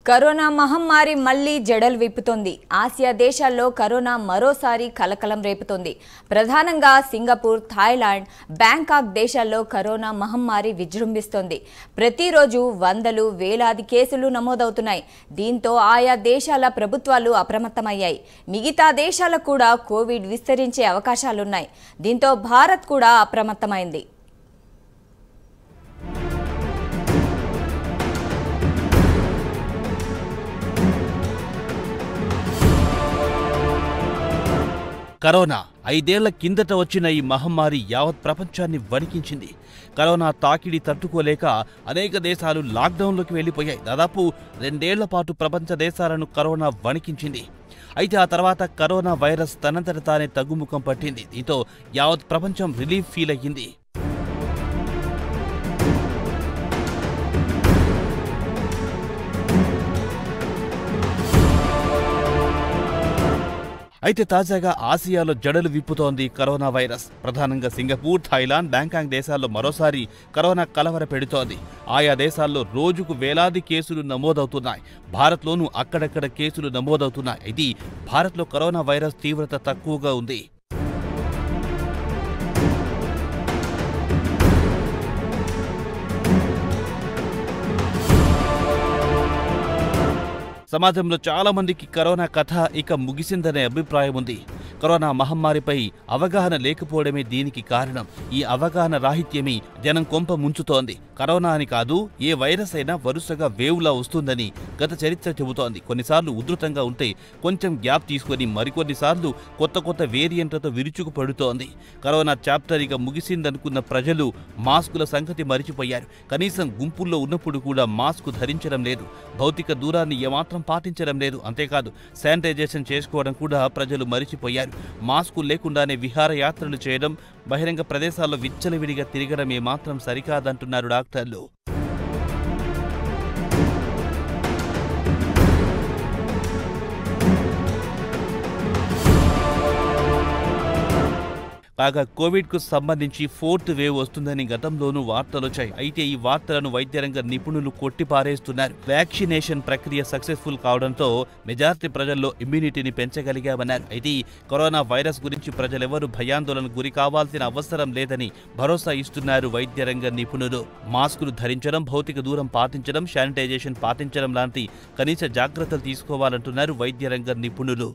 Corona మహమ్మారి మళ్లీ జడలు విప్పుతోంది. ఆసియా దేశాల్లో కరోనా మరోసారి కలకలం రేపుతోంది. ప్రధానంగా సింగపూర్, థాయిలాండ్, బ్యాంకాక్ దేశాల్లో కరోనా మహమ్మారి విజృంభిస్తోంది. ప్రతిరోజు వందలు, వేలాది కేసులు నమోదవుతున్నాయి. దీంతో ఆయా దేశాల ప్రభుత్వాలు అప్రమత్తమయ్యాయి. మిగతా దేశాలకు కూడా కోవిడ్ విస్తరించే అవకాశాలున్నాయి. దీంతో భారత్ కూడా అప్రమత్తమైంది. కరోనా 5 ఏళ్ల కిందట వచ్చిన ఈ మహమ్మారి యావత్ ప్రపంచాన్ని వణికించింది. కరోనా తాకిడి తట్టుకోలేక అనేక దేశాలు లాక్డౌన్లోకి వెళ్లిపోయాయి. దాదాపు 2 ఏళ్ల పాటు ప్రపంచ దేశాలను కరోనా వణికించింది. అయితే ఆ తర్వాత కరోనా వైరస్ తనంతట తానే తగ్గుముఖం పట్టింది. దీంతో యావత్ ప్రపంచం రిలీఫ్ ఫీల్ అయ్యింది. అయితే తాజాగా ఆసియాలో జడలు విప్పుతోంది కరోనా వైరస్. ప్రధానంగా సింగపూర్, థాయిలాండ్, బ్యాంకాక్ దేశాల్లో మరోసారి కరోనా కలవర పెడుతోంది. ఆయా దేశాల్లో రోజుకు వేలాది కేసులు నమోదవుతున్నాయి. భారత్లోనూ అక్కడక్కడ కేసులు నమోదవుతున్నాయి. అయితే భారత్లో కరోనా వైరస్ తీవ్రత తక్కువగా ఉంది. సమాజంలో చాలా మందికి కరోనా కథ ఇక ముగిసిందనే అభిప్రాయం ఉంది. కరోనా మహమ్మారిపై అవగాహన లేకపోవడమే దీనికి కారణం. ఈ అవగాహన రాహిత్యమే జనం కొంప ముంచుతోంది. కరోనా అని కాదు, ఏ వైరస్ అయినా వరుసగా వేవ్లా వస్తుందని గత చరిత్ర చెబుతోంది. కొన్నిసార్లు ఉధృతంగా ఉంటే కొంచెం గ్యాప్ తీసుకొని మరికొన్నిసార్లు కొత్త వేరియంట్లతో విరుచుకుపడుతోంది. కరోనా చాప్టర్ ఇక ముగిసిందనుకున్న ప్రజలు మాస్కుల సంగతి మరిచిపోయారు. కనీసం గుంపుల్లో ఉన్నప్పుడు కూడా మాస్కు ధరించడం లేదు. భౌతిక దూరాన్ని ఏమాత్రం పాటించడం లేదు. అంతేకాదు, శానిటైజేషన్ చేసుకోవడం కూడా ప్రజలు మరిచిపోయారు. మాస్కు లేకుండానే విహారయాత్రలు చేయడం, బహిరంగ ప్రదేశాల్లో విచ్చలవిడిగా తిరగడం ఏమాత్రం సరికాదంటున్నారు డాక్టర్లు. కాగా కోవిడ్కు సంబంధించి 4th వేవ్ వస్తుందని గతంలోనూ వార్తలొచ్చాయి. అయితే ఈ వార్తలను వైద్యరంగ నిపుణులు కొట్టిపారేస్తున్నారు. వ్యాక్సినేషన్ ప్రక్రియ సక్సెస్ఫుల్ కావడంతో మెజారిటీ ప్రజల్లో ఇమ్యూనిటీని పెంచగలిగామన్నారు. అయితే కరోనా వైరస్ గురించి ప్రజలెవరూ భయాందోళనకు గురి కావాల్సిన అవసరం లేదని భరోసా ఇస్తున్నారు వైద్యరంగ నిపుణులు. మాస్కులు ధరించడం, భౌతిక దూరం పాటించడం, శానిటైజేషన్ పాటించడం లాంటి కనీస జాగ్రత్తలు తీసుకోవాలంటున్నారు వైద్యరంగ నిపుణులు.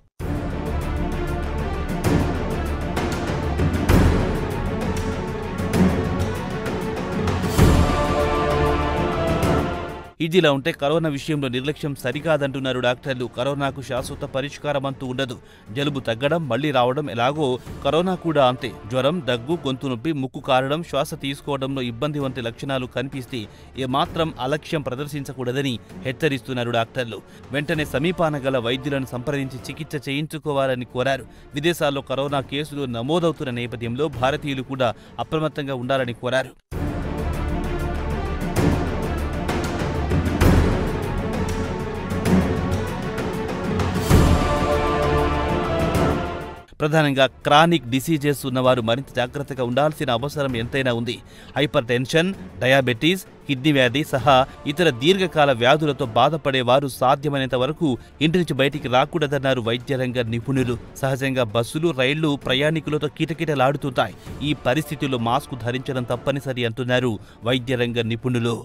ఇదిలా ఉంటే కరోనా విషయంలో నిర్లక్ష్యం సరికాదంటున్నారు డాక్టర్లు. కరోనాకు శాశ్వత పరిష్కారం అంటూ ఉండదు. జలుబు తగ్గడం, మళ్లీ రావడం ఎలాగో కరోనా కూడా అంతే. జ్వరం, దగ్గు, గొంతు నొప్పి, ముక్కు కారడం, శ్వాస తీసుకోవడంలో ఇబ్బంది వంటి లక్షణాలు కనిపిస్తే ఏమాత్రం అలక్ష్యం ప్రదర్శించకూడదని హెచ్చరిస్తున్నారు డాక్టర్లు. వెంటనే సమీపాన గల వైద్యులను సంప్రదించి చికిత్స చేయించుకోవాలని కోరారు. విదేశాల్లో కరోనా కేసులు నమోదవుతున్న నేపథ్యంలో భారతీయులు కూడా అప్రమత్తంగా ఉండాలని కోరారు. ప్రధానంగా క్రానిక్ డిసీజెస్ ఉన్నవారు మరింత జాగ్రత్తగా ఉండాల్సిన అవసరం ఎంతైనా ఉంది. హైపర్ టెన్షన్, డయాబెటీస్, కిడ్నీ వ్యాధి సహా ఇతర దీర్ఘకాల వ్యాధులతో బాధపడేవారు సాధ్యమైనంత వరకు ఇంటి నుంచి బయటికి రాకూడదన్నారు వైద్యరంగ నిపుణులు. సహజంగా బస్సులు, రైళ్లు ప్రయాణికులతో కిటకిటలాడుతుంటాయి. ఈ పరిస్థితుల్లో మాస్కు ధరించడం తప్పనిసరి అంటున్నారు వైద్యరంగ నిపుణులు.